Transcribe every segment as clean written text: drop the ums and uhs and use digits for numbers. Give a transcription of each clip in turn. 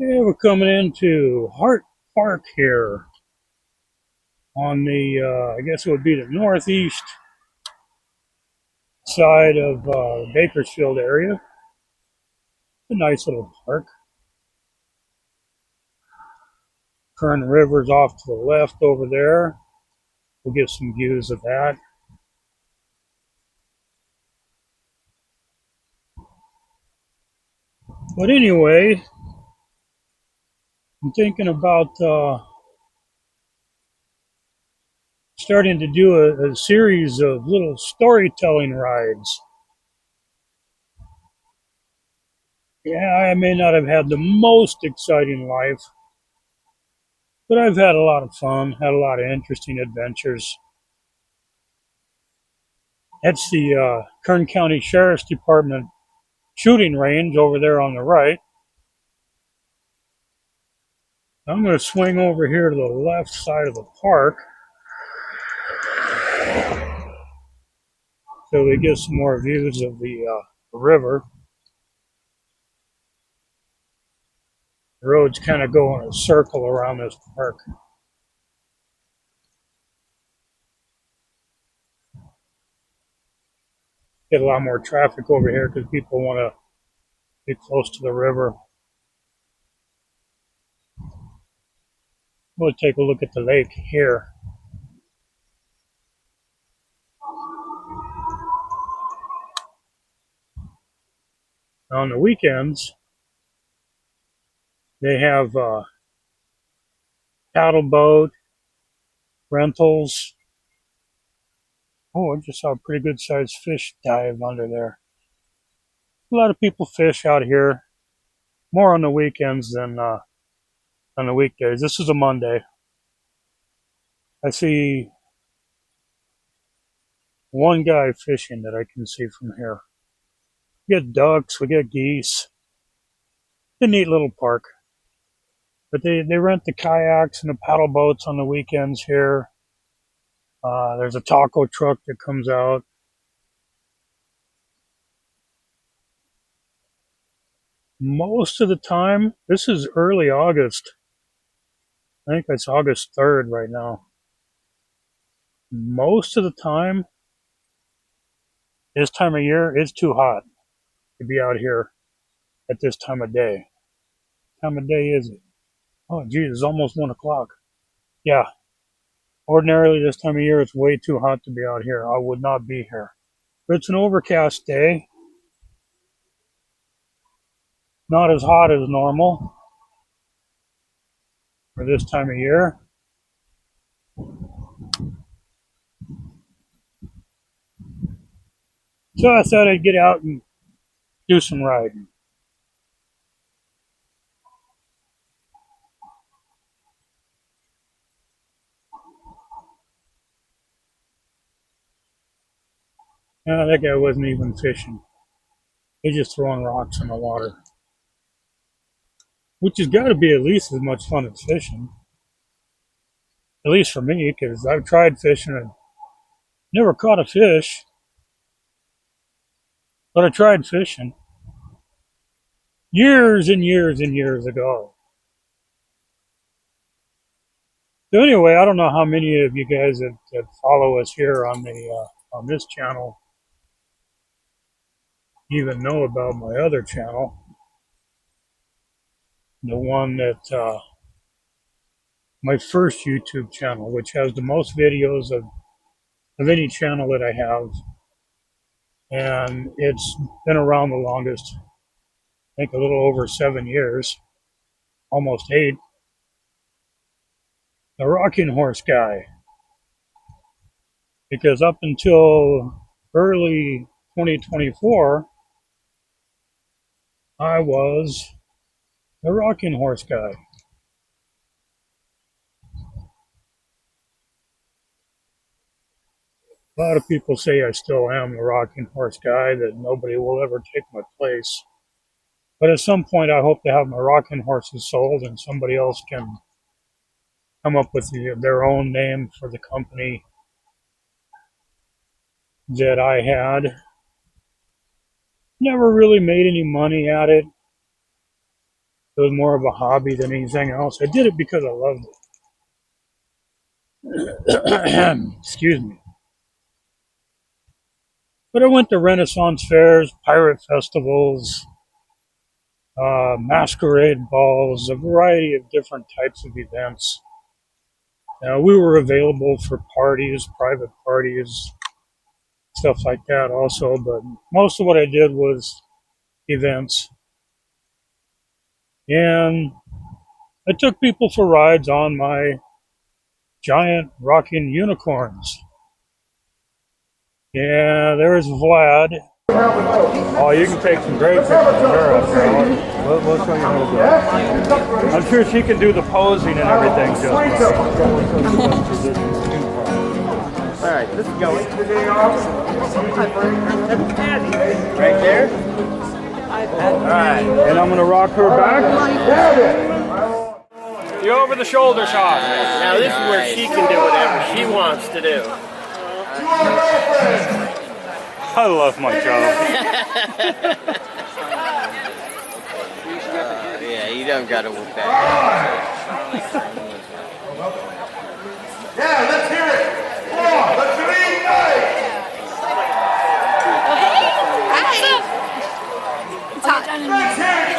Yeah, we're coming into Hart Park here on the, I guess it would be the northeast side of Bakersfield area. A nice little park. Kern River's off to the left over there. We'll get some views of that. But anyway, I'm thinking about starting to do a series of little storytelling rides. Yeah, I may not have had the most exciting life, but I've had a lot of fun, had a lot of interesting adventures. That's the Kern County Sheriff's Department shooting range over there on the right. I'm going to swing over here to the left side of the park so we get some more views of the river. The roads kind of go in a circle around this park. Get a lot more traffic over here because people want to get close to the river. We'll take a look at the lake here. On the weekends, they have paddle boat rentals. Oh, I just saw a pretty good sized fish dive under there. A lot of people fish out here, more on the weekends than on the weekdays. This is a Monday. I see one guy fishing that I can see from here. We get ducks, we get geese. It's a neat little park. But they rent the kayaks and the paddle boats on the weekends here. There's a taco truck that comes out. Most of the time, this is early August. I think it's August 3rd right now. Most of the time, this time of year, it's too hot to be out here at this time of day. What time of day is it? Oh, geez, it's almost 1 o'clock. Yeah, ordinarily this time of year, it's way too hot to be out here. I would not be here. But it's an overcast day. Not as hot as normal for this time of year. So I thought I'd get out and do some riding. Yeah, that guy wasn't even fishing. He's just throwing rocks in the water. Which has got to be at least as much fun as fishing. At least for me, because I've tried fishing and never caught a fish. But I tried fishing years and years and years ago. So anyway, I don't know how many of you guys that follow us here on the on this channel even know about my other channel, the one that my first YouTube channel, which has the most videos of any channel that I have, and it's been around the longest. I think a little over 7 years, almost 8. The rocking horse guy, because up until early 2024, I was the rocking horse guy. A lot of people say I still am the rocking horse guy, that nobody will ever take my place. But at some point, I hope to have my rocking horses sold and somebody else can come up with their own name for the company that I had. Never really made any money at it. It was more of a hobby than anything else. I did it because I loved it. Excuse me. But I went to Renaissance fairs, pirate festivals, masquerade balls, a variety of different types of events. We were available for parties, private parties, stuff like that also, but most of what I did was events. And I took people for rides on my giant rocking unicorns. Yeah, there's Vlad. Oh, you can take some great pictures of her up there. We'll show you how to do it. I'm sure she can do the posing and everything just right. All right, this is going. Right there. All right, and I'm going to rock her back. The over the shoulder shot. now this is where she can do whatever she wants to do. I love my job. Yeah, you don't got to whoop that. Yeah, let's hear it. Let's do eBike.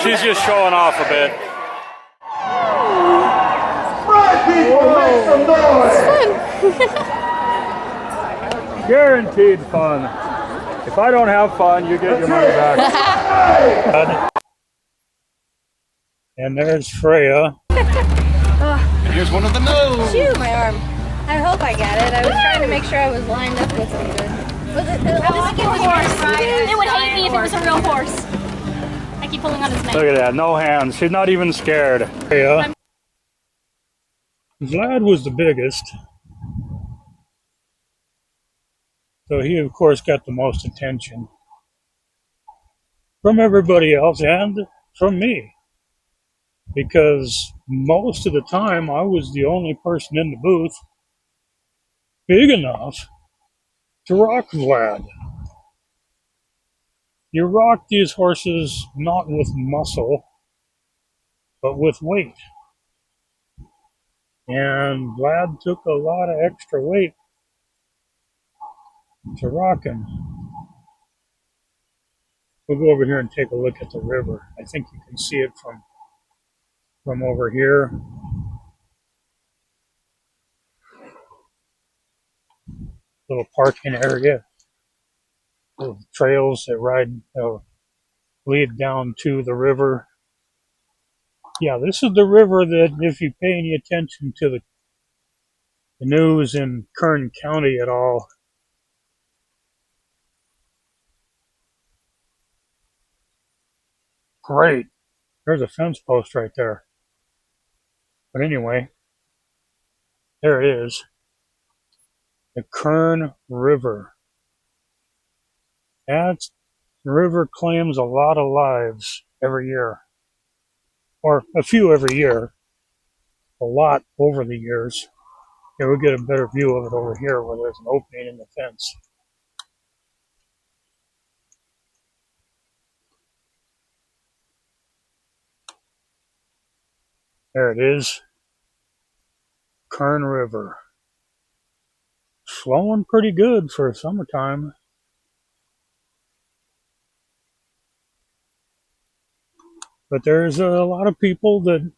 She's just showing off a bit. Right, people, make some noise. Guaranteed fun. If I don't have fun, you get your money back. And there's Freya. Here's one of the nose. Shoot, my arm. I hope I got it. I was trying to make sure I was lined up with something. Was it? It would hate me if it was a real horse. I keep pulling on his neck. Look at that, no hands. She's not even scared. Freya. Vlad was the biggest. So he, of course, got the most attention from everybody else and from me. Because most of the time, I was the only person in the booth big enough to rock Vlad. You rock these horses not with muscle, but with weight. And Vlad took a lot of extra weight to rock him. We'll go over here and take a look at the river. I think you can see it from over here. Little parking area. Little trails that lead down to the river. Yeah, this is the river that, if you pay any attention to the news in Kern County at all, great. There's a fence post right there. But anyway, there it is. The Kern River. That river claims a lot of lives every year. Or a few every year. A lot over the years. Yeah, we'll get a better view of it over here where there's an opening in the fence. There it is. Kern River. Flowing pretty good for summertime. But there's a lot of people that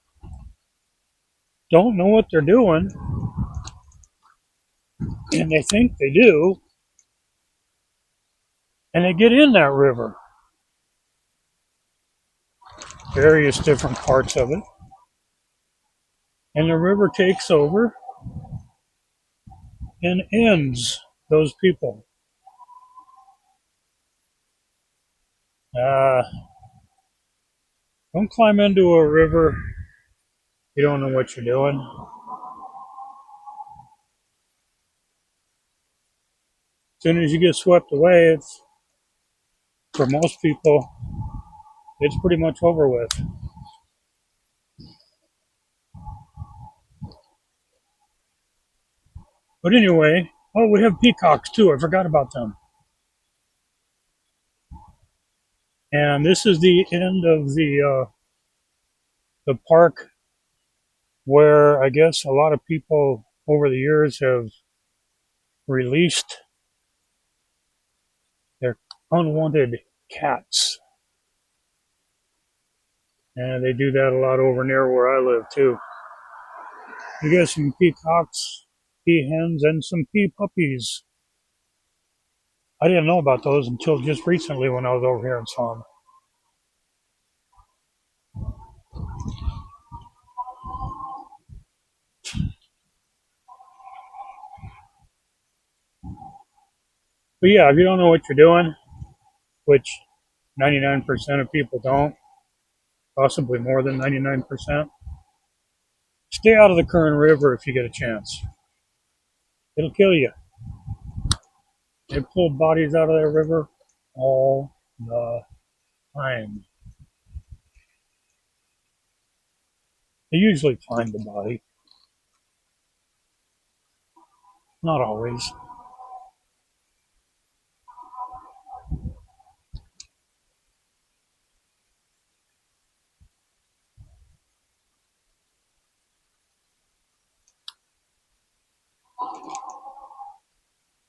don't know what they're doing. And they think they do. And they get in that river. Various different parts of it. And the river takes over and ends those people. Don't climb into a river. You don't know what you're doing. As soon as you get swept away, for most people, it's pretty much over with. But anyway, oh, we have peacocks too. I forgot about them. And this is the end of the the park where I guess a lot of people over the years have released their unwanted cats. And they do that a lot over near where I live too. You get some peacocks, peahens, and some pea puppies. I didn't know about those until just recently when I was over here and saw them. But yeah, if you don't know what you're doing, which 99% of people don't, possibly more than 99%, stay out of the Kern River if you get a chance. It'll kill you. They pull bodies out of that river all the time. They usually find the body. Not always.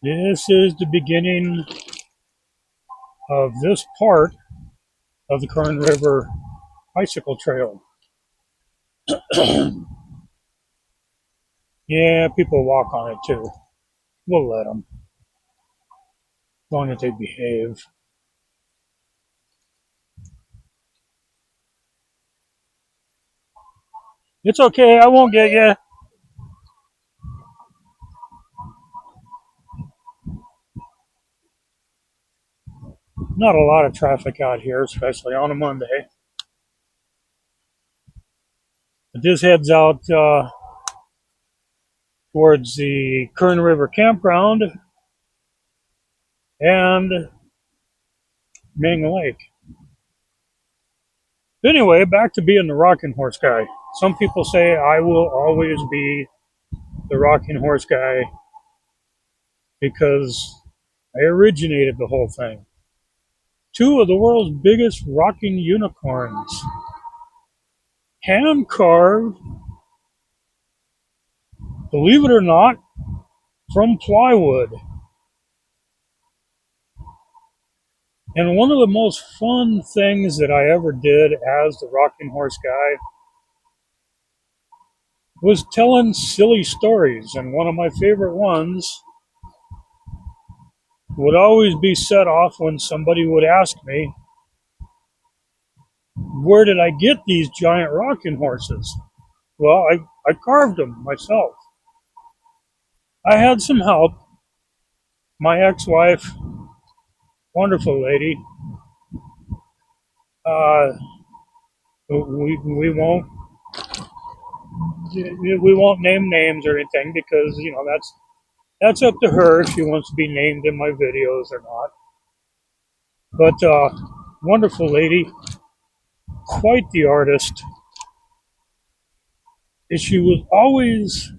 This is the beginning of this part of the Kern River bicycle trail. Yeah, people walk on it too. We'll let them, as long as they behave. It's okay, I won't get you. Not a lot of traffic out here, especially on a Monday. But this heads out towards the Kern River campground and Ming Lake. Anyway, back to being the rocking horse guy. Some people say I will always be the rocking horse guy because I originated the whole thing. Two of the world's biggest rocking unicorns, hand carved, believe it or not, from plywood. And one of the most fun things that I ever did as the rocking horse guy was telling silly stories. And one of my favorite ones would always be set off when somebody would ask me, where did I get these giant rocking horses? Well, I carved them myself. I had some help. My ex-wife, wonderful lady, we won't name names or anything because that's up to her if she wants to be named in my videos or not. But wonderful lady, quite the artist. She was always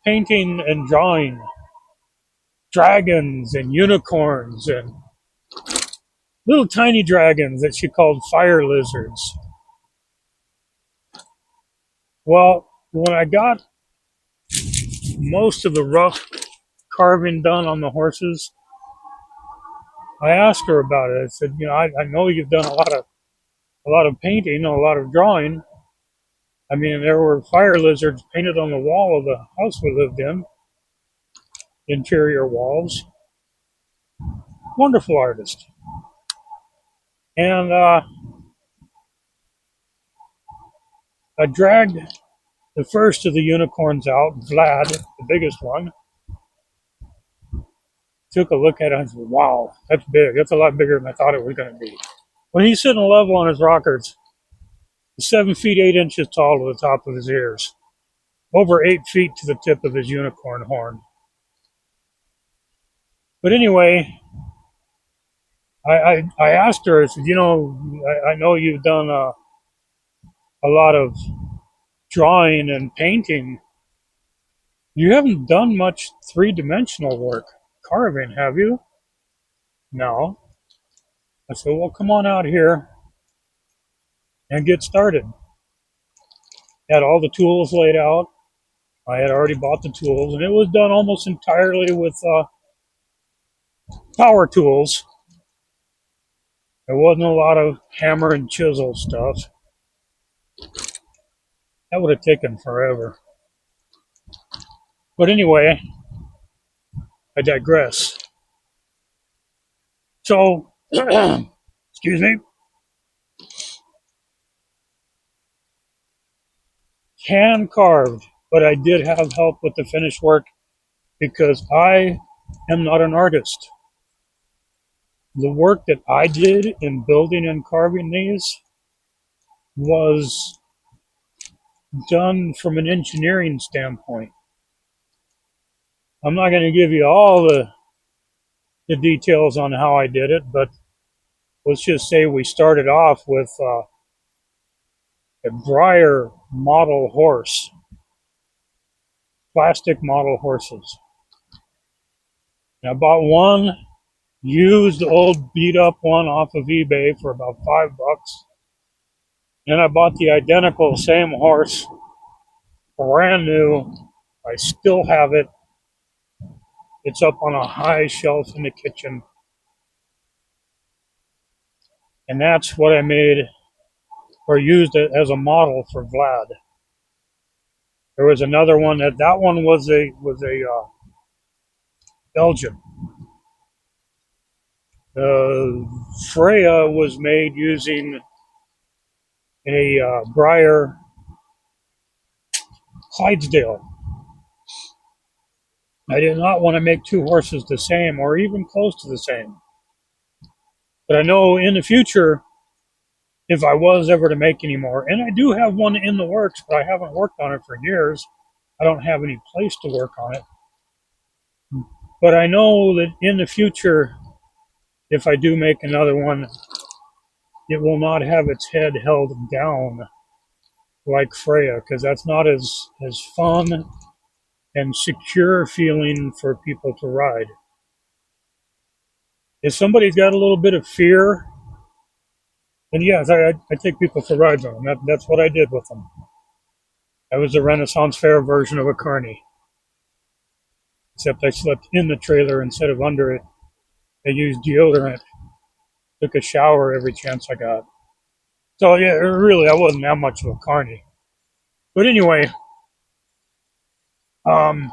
painting and drawing dragons and unicorns and little tiny dragons that she called fire lizards. Well, when I got most of the rough carving done on the horses, I asked her about it. I said, I know you've done a lot of painting, a lot of drawing. I mean, there were fire lizards painted on the wall of the house we lived in, interior walls. Wonderful artist. And I dragged the first of the unicorns out, Vlad, the biggest one. Took a look at it and said, wow, that's big. That's a lot bigger than I thought it was going to be. When he's sitting level on his rockers, he's 7 feet 8 inches tall to the top of his ears, over 8 feet to the tip of his unicorn horn. But anyway, I asked her, I said, I know you've done a lot of drawing and painting. You haven't done much three-dimensional work, carving, have you? No. I said, well, come on out here and get started. Had all the tools laid out. I had already bought the tools, and it was done almost entirely with power tools. There wasn't a lot of hammer and chisel stuff. That would have taken forever. But anyway, I digress. So, excuse me, hand carved, but I did have help with the finished work because I am not an artist. The work that I did in building and carving these was done from an engineering standpoint. I'm not going to give you all the details on how I did it, but let's just say we started off with a Breyer model horse, plastic model horses. And I bought one used old beat up one off of eBay for about $5. Then I bought the identical same horse, brand new. I still have it. It's up on a high shelf in the kitchen. And that's what I made or used it as a model for Vlad. There was another one that one was a Belgian. Freya was made using a Breyer Clydesdale. I did not want to make two horses the same or even close to the same. But I know in the future, if I was ever to make any more, and I do have one in the works, but I haven't worked on it for years. I don't have any place to work on it. But I know that in the future, if I do make another one, it will not have its head held down like Freya, because that's not as fun and secure feeling for people to ride. If somebody's got a little bit of fear, then yes, I take people for rides on them. That's what I did with them. I was the Renaissance Fair version of a carny, except I slept in the trailer instead of under it. I used deodorant, took a shower every chance I got. So yeah, really, I wasn't that much of a carny. But anyway, the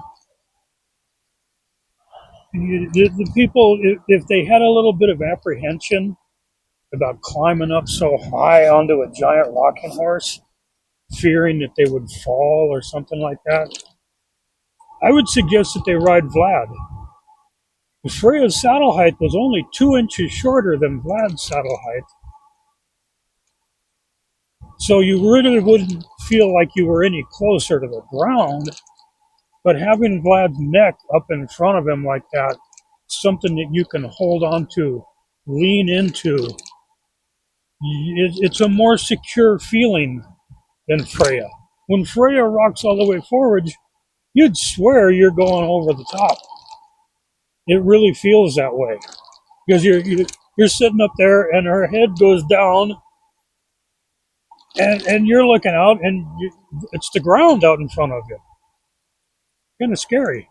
people, if they had a little bit of apprehension about climbing up so high onto a giant rocking horse, fearing that they would fall or something like that, I would suggest that they ride Vlad. Freya's saddle height was only 2 inches shorter than Vlad's saddle height. So you really wouldn't feel like you were any closer to the ground, but having Vlad's neck up in front of him like that, something that you can hold on to, lean into, it's a more secure feeling than Freya. When Freya rocks all the way forward, you'd swear you're going over the top. It really feels that way because you're sitting up there and her head goes down, and you're looking out, and it's the ground out in front of you. Kind of scary.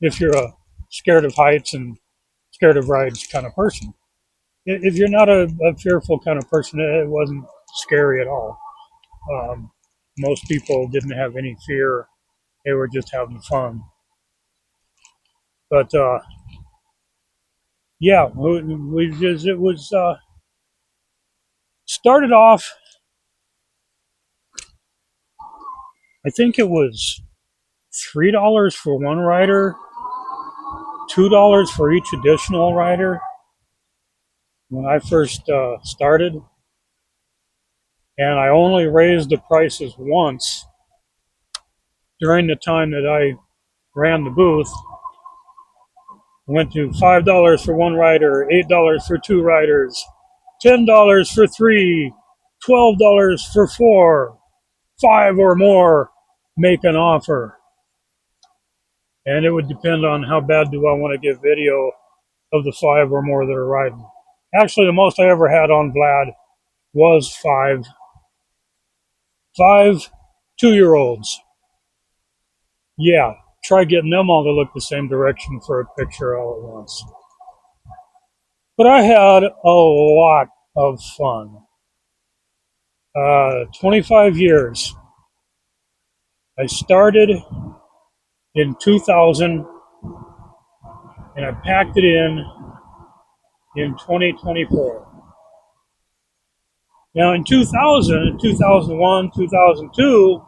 If you're a scared of heights and scared of rides kind of person. If you're not a fearful kind of person, it wasn't scary at all. Most people didn't have any fear. They were just having fun. But yeah, it was started off, I think it was $3 for one rider, $2 for each additional rider when I first started. And I only raised the prices once during the time that I ran the booth. Went to $5 for one rider, $8 for two riders, $10 for three, $12 for four, 5 or more, make an offer. And it would depend on how bad do I want to give video of the 5 or more that are riding. Actually, the most I ever had on Vlad was 5 2-year-olds. Yeah, try getting them all to look the same direction for a picture all at once. But I had a lot of fun. 25 years. I started in 2000 and I packed it in 2024. Now in 2000, 2001, 2002,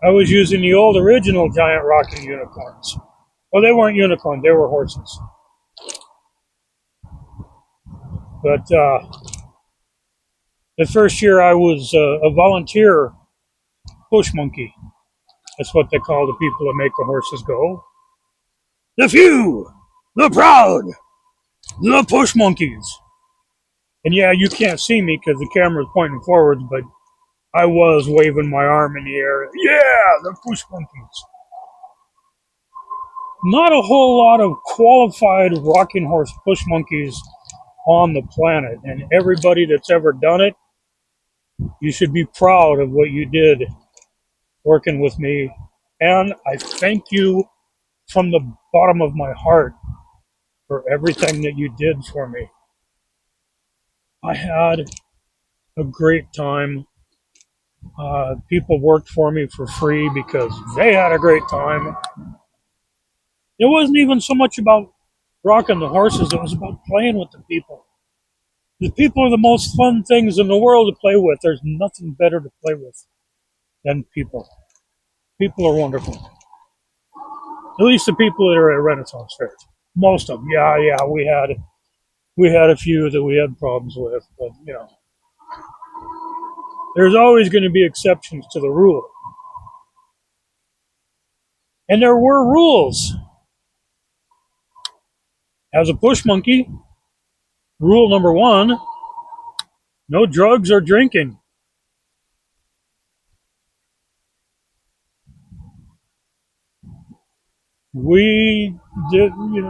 I was using the old original giant rocking unicorns. Well, they weren't unicorns, they were horses. But the first year I was a volunteer push monkey. That's what they call the people that make the horses go. The few, the proud, the push monkeys. And yeah, you can't see me because the camera's pointing forwards, but I was waving my arm in the air. Yeah, the push monkeys. Not a whole lot of qualified rocking horse push monkeys on the planet. And everybody that's ever done it, you should be proud of what you did working with me. And I thank you from the bottom of my heart for everything that you did for me. I had a great time. People worked for me for free because they had a great time. It wasn't even so much about rocking the horses, it was about playing with the people. The people are the most fun things in the world to play with. There's nothing better to play with than people. People are wonderful. At least the people that are at Renaissance fairs. Most of them. Yeah, we had a few that we had problems with, but you know. There's always going to be exceptions to the rule. And there were rules. As a push monkey, rule number 1, no drugs or drinking.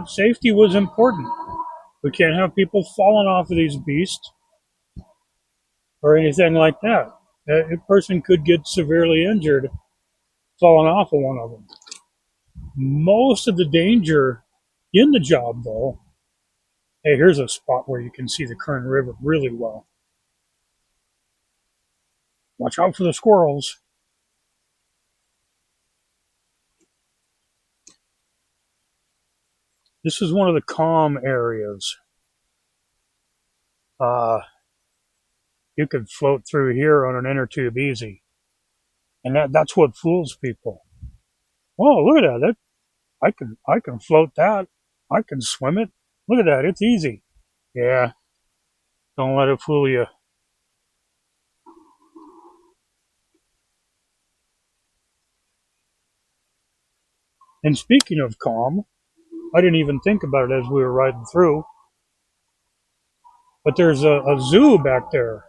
Safety was important. We can't have people falling off of these beasts or anything like that. A person could get severely injured falling off of one of them. Most of the danger in the job, though, hey, here's a spot where you can see the Kern River really well. Watch out for the squirrels. This is one of the calm areas. You could float through here on an inner tube easy. And that's what fools people. Oh, look at that. I can float that. I can swim it. Look at that. It's easy. Yeah. Don't let it fool you. And speaking of calm, I didn't even think about it as we were riding through. But there's a zoo back there.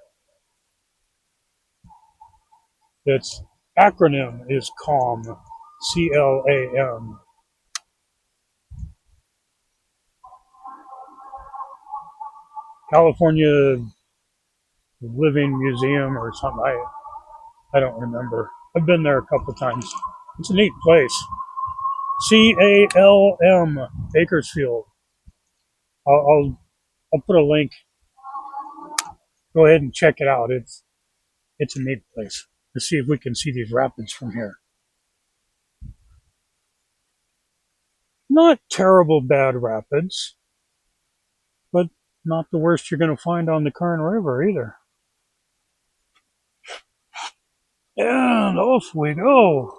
Its acronym is CALM. CLAM. California Living Museum or something. I don't remember. I've been there a couple times. It's a neat place. CALM, Bakersfield. I'll put a link. Go ahead and check it out. It's a neat place. Let's see if we can see these rapids from here. Not terrible bad rapids, but not the worst you're going to find on the Kern River either. And off we go.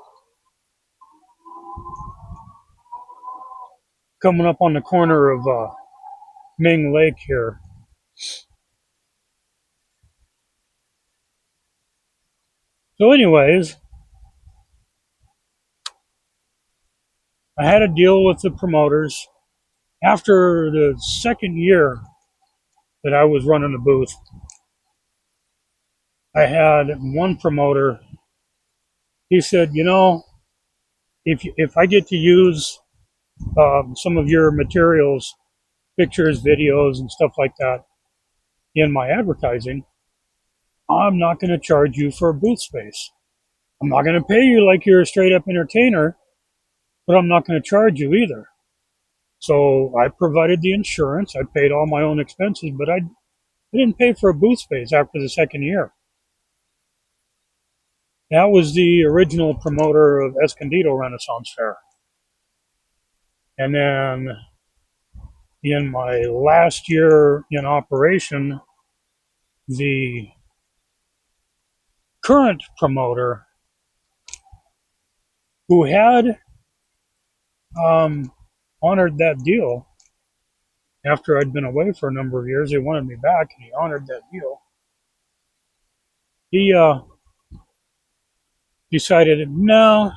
Coming up on the corner of Ming Lake here. So anyways, I had a deal with the promoters. After the second year that I was running the booth, I had one promoter He said, if I get to use some of your materials, pictures, videos, and stuff like that in my advertising, I'm not going to charge you for a booth space. I'm not going to pay you like you're a straight up entertainer, but I'm not going to charge you either. So I provided the insurance. I paid all my own expenses, but I didn't pay for a booth space after the second year. That was the original promoter of Escondido Renaissance Fair. And then in my last year in operation, the current promoter who had honored that deal after I'd been away for a number of years, they wanted me back, and he honored that deal. He decided, no,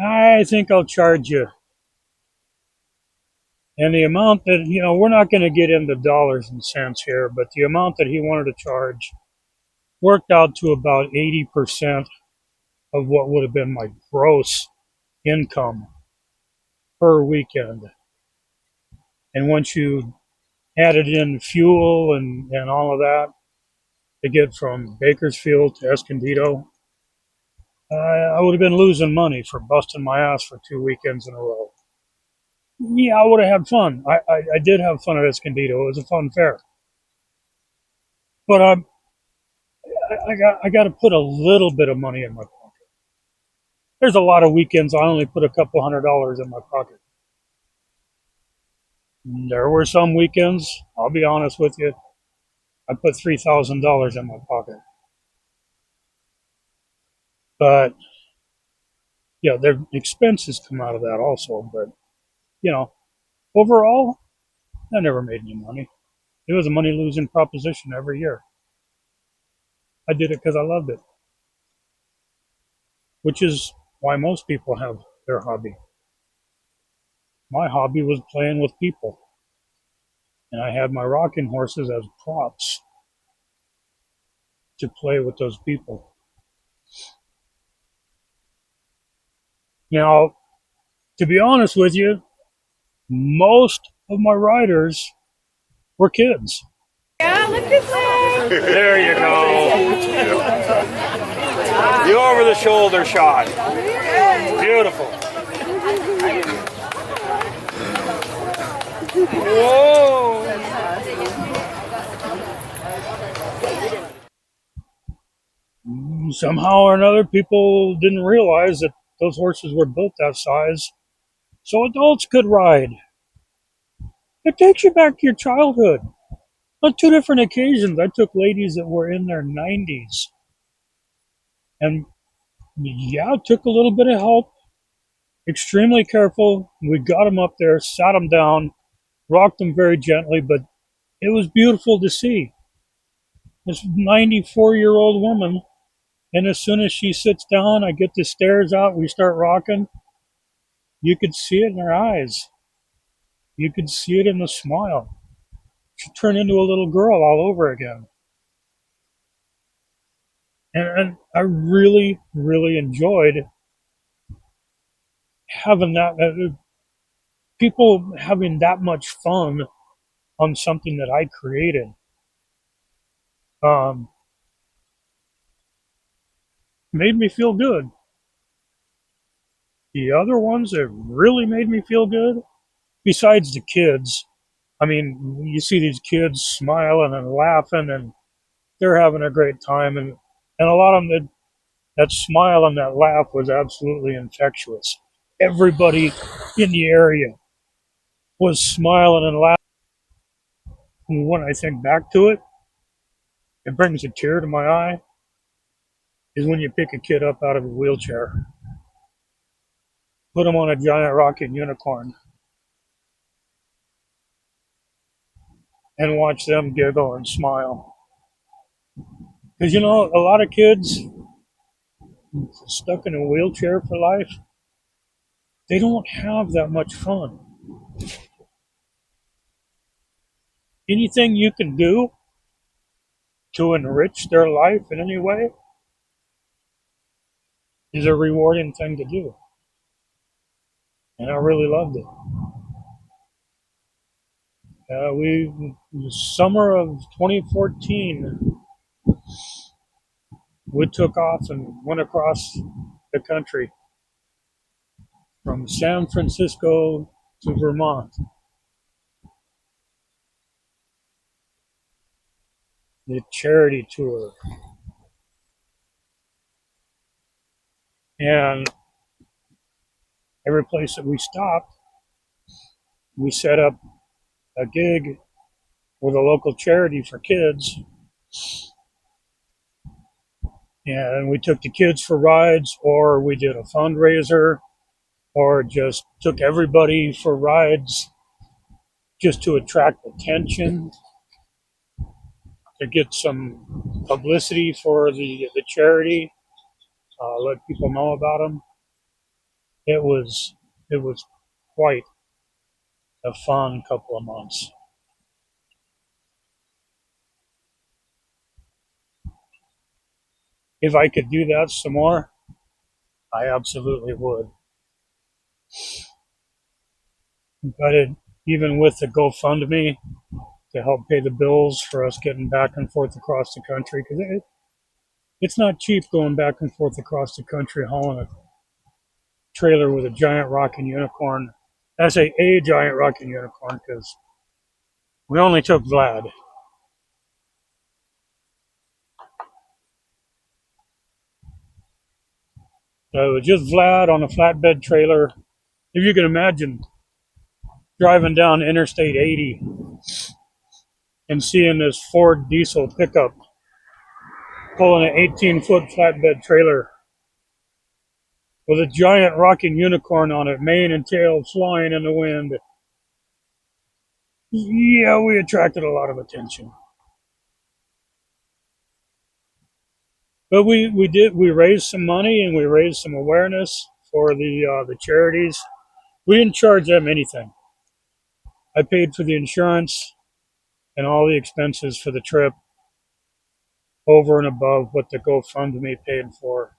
I think I'll charge you. And the amount that, we're not going to get into dollars and cents here, but the amount that he wanted to charge worked out to about 80% of what would have been my gross income per weekend. And once you added in fuel and all of that to get from Bakersfield to Escondido, I would have been losing money for busting my ass for 2 weekends in a row. Yeah, I would have had fun. I did have fun at Escondido. It was a fun fair. But I got to put a little bit of money in my pocket. There's a lot of weekends I only put a couple $100 in my pocket. There were some weekends, I'll be honest with you, I put $3,000 in my pocket. But, their expenses come out of that also. But, overall, I never made any money. It was a money-losing proposition every year. I did it because I loved it, which is why most people have their hobby. My hobby was playing with people, and I had my rocking horses as props to play with those people. Now, to be honest with you, most of my riders were kids. Yeah, look this way. There you go. The over the shoulder shot. Beautiful. Whoa. Somehow or another, people didn't realize that those horses were built that size so adults could ride. It takes you back to your childhood. On 2 different occasions, I took ladies that were in their 90s. And yeah, it took a little bit of help. Extremely careful. We got them up there, sat them down, rocked them very gently, but it was beautiful to see. This 94-year-old woman, and as soon as she sits down, I get the stairs out, we start rocking. You could see it in her eyes. You could see it in the smile. She turned into a little girl all over again. And I really, really enjoyed having that, people having that much fun on something that I created. Made me feel good. The other ones that really made me feel good, besides the kids, I mean, you see these kids smiling and laughing, and they're having a great time, and a lot of them, that smile and that laugh was absolutely infectious. Everybody in the area was smiling and laughing. And when I think back to it, it brings a tear to my eye, is when you pick a kid up out of a wheelchair, put him on a giant rocking unicorn, and watch them giggle and smile. Because, a lot of kids stuck in a wheelchair for life, they don't have that much fun. Anything you can do to enrich their life in any way, is a rewarding thing to do. And I really loved it. The summer of 2014, we took off and went across the country from San Francisco to Vermont. The charity tour. And every place that we stopped, we set up a gig with a local charity for kids. And we took the kids for rides, or we did a fundraiser, or just took everybody for rides just to attract attention, to get some publicity for the charity, let people know about them. It was quite a fun couple of months. If I could do that some more, I absolutely would. But even with the GoFundMe to help pay the bills for us getting back and forth across the country, because it's not cheap going back and forth across the country hauling a trailer with a giant rocking unicorn. I say a giant rocking unicorn because we only took Vlad. So it was just Vlad on a flatbed trailer. If you can imagine driving down Interstate 80 and seeing this Ford diesel pickup pulling an 18-foot flatbed trailer with a giant rocking unicorn on it, mane and tail flying in the wind. Yeah, we attracted a lot of attention. But we raised some money and we raised some awareness for the charities. We didn't charge them anything. I paid for the insurance and all the expenses for the trip over and above what the GoFundMe paid for.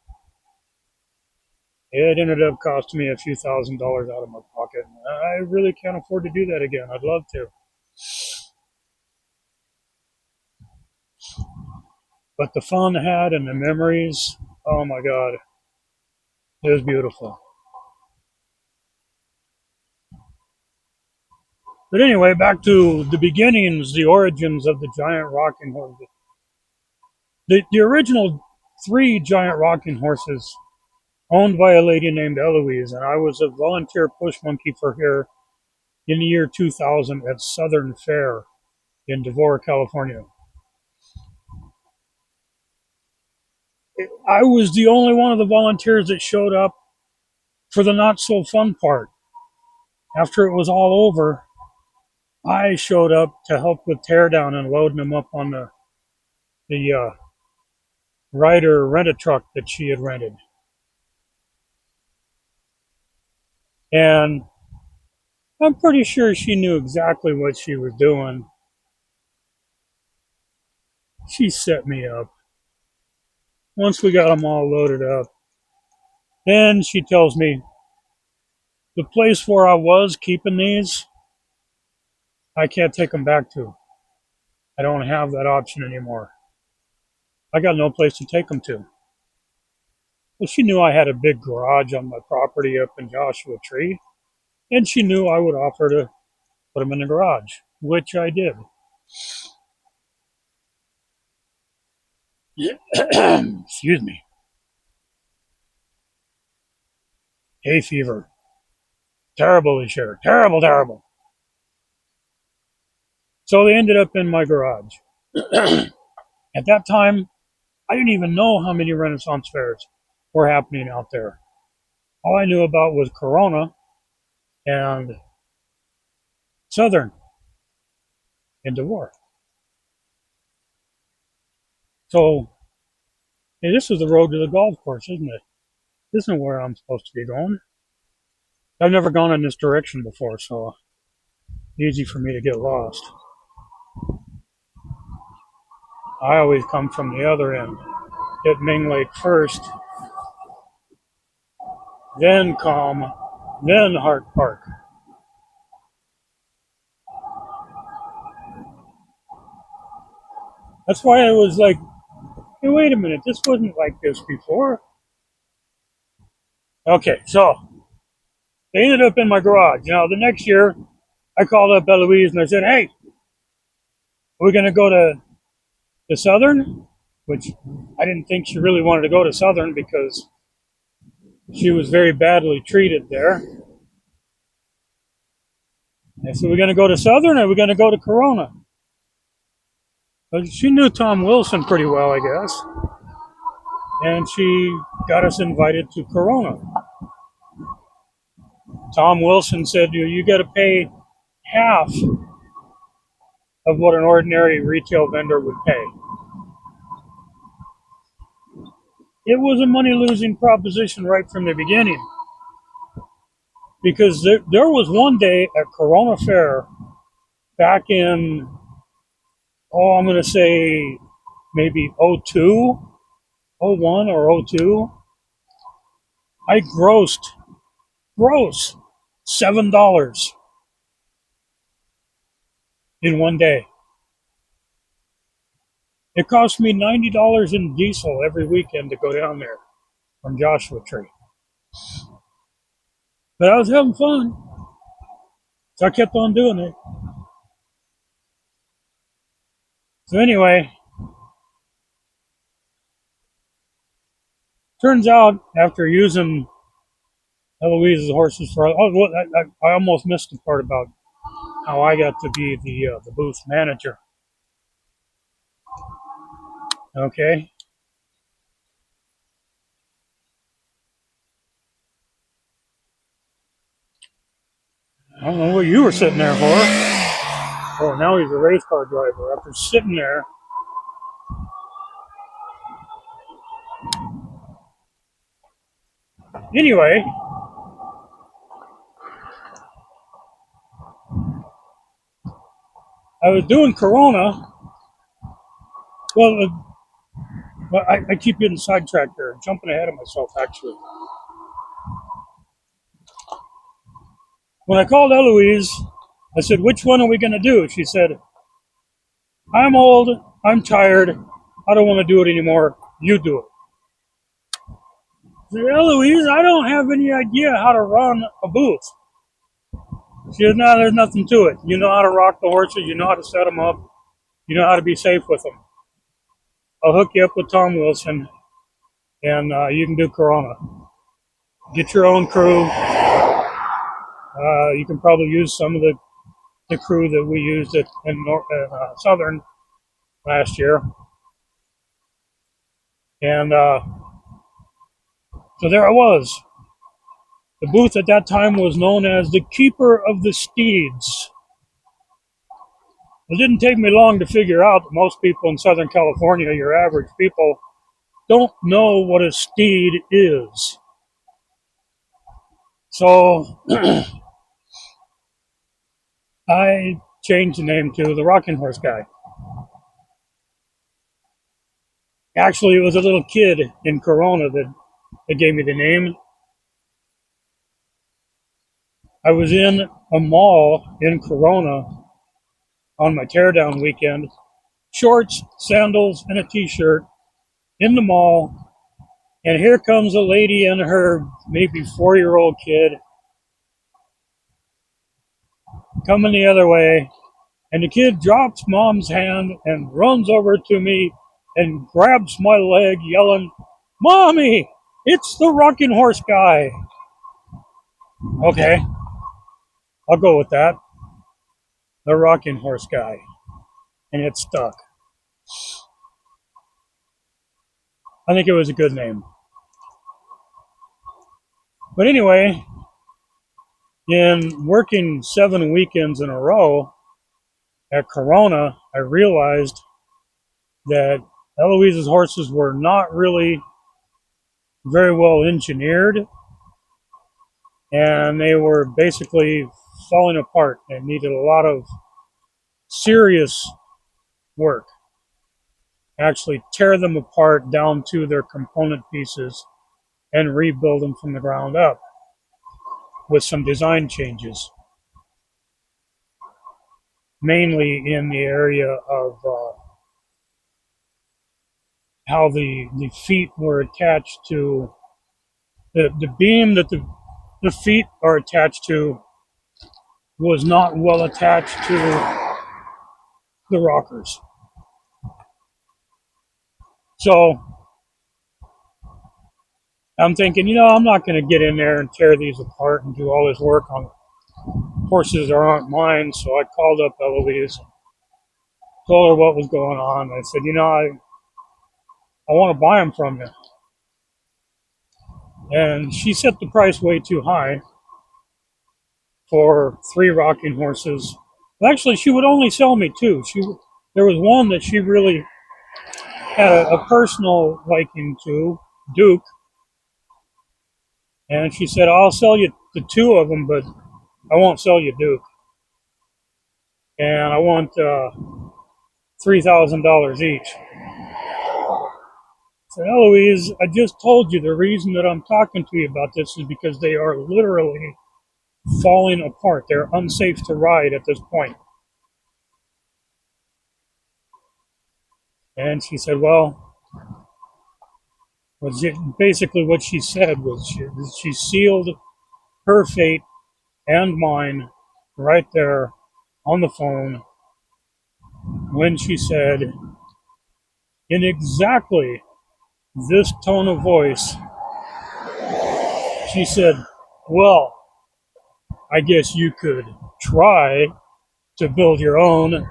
It ended up costing me a few $1,000s out of my pocket. I really can't afford to do that again. I'd love to. But the fun I had and the memories, oh my God, it was beautiful. But anyway, back to the beginnings, the origins of the giant rocking horse. The original 3 giant rocking horses owned by a lady named Eloise, and I was a volunteer push monkey for her in the year 2000 at Southern Fair in Devore, California. I was the only one of the volunteers that showed up for the not so fun part. After it was all over, I showed up to help with teardown and loading them up on the rider rent-a-truck that she had rented. And I'm pretty sure she knew exactly what she was doing. She set me up. Once we got them all loaded up, then she tells me, the place where I was keeping these, I can't take them back to. I don't have that option anymore. I got no place to take them to. Well, she knew I had a big garage on my property up in Joshua Tree, and she knew I would offer to put them in the garage, which I did. Excuse me. Hay fever. Terrible this year. Terrible, terrible. So they ended up in my garage. At that time, I didn't even know how many Renaissance fairs were happening out there. All I knew about was Corona and Southern in Devore. So, hey, this is the road to the golf course, isn't it? This isn't where I'm supposed to be going. I've never gone in this direction before, so easy for me to get lost. I always come from the other end. Hit Ming Lake first, then Calm, then Hart Park. That's why I was like, hey, wait a minute, this wasn't like this before. Okay, so they ended up in my garage. Now, the next year, I called up Eloise and I said, hey, we're going to go to Southern, which I didn't think she really wanted to go to Southern because she was very badly treated there. I said, we're going to go to Southern or we're going to go to Corona? But she knew Tom Wilson pretty well, I guess. And she got us invited to Corona. Tom Wilson said, you got to pay half of what an ordinary retail vendor would pay. It was a money-losing proposition right from the beginning. Because there was one day at Corona Fair back in, I'm going to say maybe 02, 01 or 02. I gross $7 in one day. It cost me $90 in diesel every weekend to go down there from Joshua Tree. But I was having fun, so I kept on doing it. So anyway, turns out after using Eloise's horses for, I almost missed the part about how I got to be the booth manager. Okay. I don't know what you were sitting there for. Oh, now he's a race car driver. After sitting there, anyway, I was doing Corona. Well, I keep getting sidetracked there, jumping ahead of myself, actually. When I called Eloise, I said, which one are we going to do? She said, I'm old, I'm tired, I don't want to do it anymore, you do it. I said, Eloise, I don't have any idea how to run a booth. She said, no, there's nothing to it. You know how to rock the horses, you know how to set them up, you know how to be safe with them. I'll hook you up with Tom Wilson, and you can do Corona. Get your own crew. You can probably use some of the crew that we used in Southern last year. And so there I was. The booth at that time was known as the Keeper of the Steeds. It didn't take me long to figure out that most people in Southern California, your average people, don't know what a steed is. So I changed the name to the Rocking Horse Guy. Actually, it was a little kid in Corona that gave me the name. I was in a mall in Corona on my teardown weekend, shorts, sandals, and a t-shirt in the mall, and here comes a lady and her maybe 4-year-old kid coming the other way, and the kid drops mom's hand and runs over to me and grabs my leg, yelling, Mommy, it's the Rocking Horse Guy. Okay, I'll go with that. The Rocking Horse Guy. And it stuck. I think it was a good name. But anyway, in working 7 weekends in a row at Corona, I realized that Eloise's horses were not really very well engineered, and they were basically falling apart and needed a lot of serious work. Actually tear them apart down to their component pieces and rebuild them from the ground up with some design changes, mainly in the area of how the feet were attached to the beam that the feet are attached to was not well attached to the rockers. So I'm thinking, I'm not going to get in there and tear these apart and do all this work on horses that aren't mine. So I called up Eloise, told her what was going on. I said, I want to buy them from you. And she set the price way too high for 3 rocking horses. Actually, she would only sell me 2. There was one that she really had a personal liking to, Duke. And she said, I'll sell you the 2 of them, but I won't sell you Duke. And I want $3,000 each. So Eloise, I just told you the reason that I'm talking to you about this is because they are literally falling apart. They're unsafe to ride at this point. And she said, well, basically what she said was she sealed her fate and mine right there on the phone when she said, in exactly this tone of voice, she said, well, I guess you could try to build your own.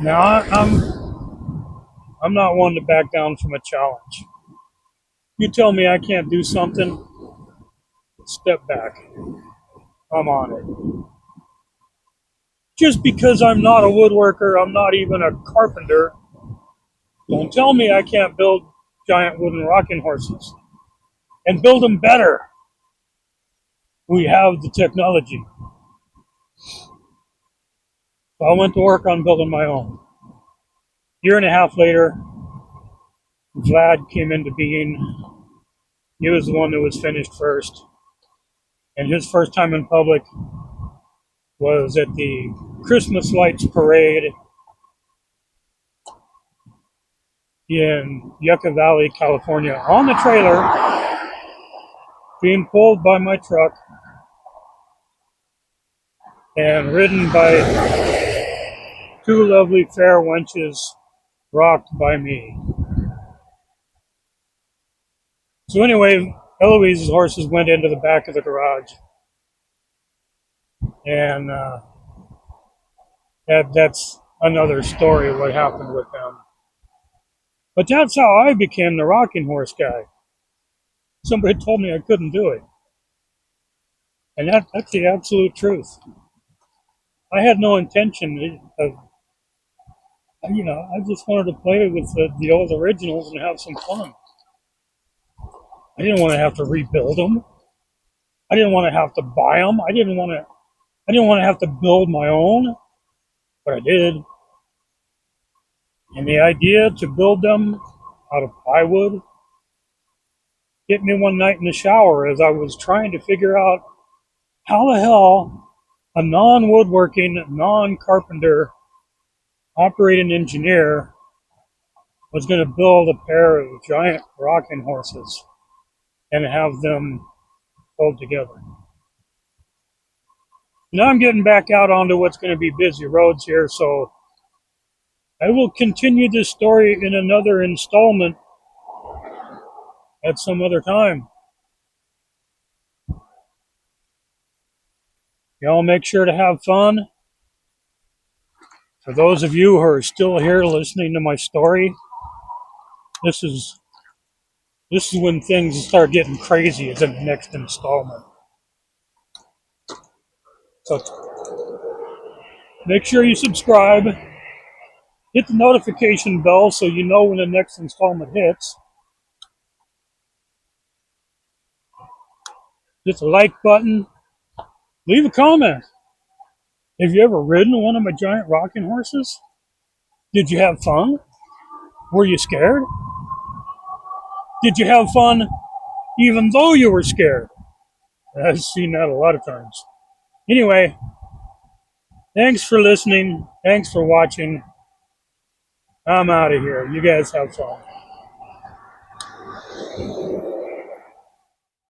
Now, I'm not one to back down from a challenge. You tell me I can't do something, step back. I'm on it. Just because I'm not a woodworker, I'm not even a carpenter, don't tell me I can't build giant wooden rocking horses and build them better. We have the technology. So I went to work on building my own. Year and a half later, Vlad came into being. He was the one that was finished first. And his first time in public was at the Christmas lights parade in Yucca Valley, California, on the trailer, being pulled by my truck and ridden by 2 lovely fair wenches, rocked by me. So anyway, Eloise's horses went into the back of the garage, and that's another story of what happened with them. But that's how I became the rocking horse guy. Somebody told me I couldn't do it, and that's the absolute truth. I had no intention of, I just wanted to play with the old originals and have some fun. I didn't want to have to rebuild them. I didn't want to have to buy them. I didn't want to have to build my own, but I did. And the idea to build them out of plywood hit me one night in the shower as I was trying to figure out how the hell a non-woodworking, non-carpenter operating engineer was going to build a pair of giant rocking horses and have them pulled together. Now I'm getting back out onto what's going to be busy roads here, so I will continue this story in another installment at some other time. Y'all make sure to have fun. For those of you who are still here listening to my story, this is when things start getting crazy, is in the next installment. So make sure you subscribe. Hit the notification bell so you know when the next installment hits. Hit the like button. Leave a comment. Have you ever ridden one of my giant rocking horses? Did you have fun? Were you scared? Did you have fun even though you were scared? I've seen that a lot of times. Anyway, thanks for listening. Thanks for watching. I'm out of here. You guys have fun.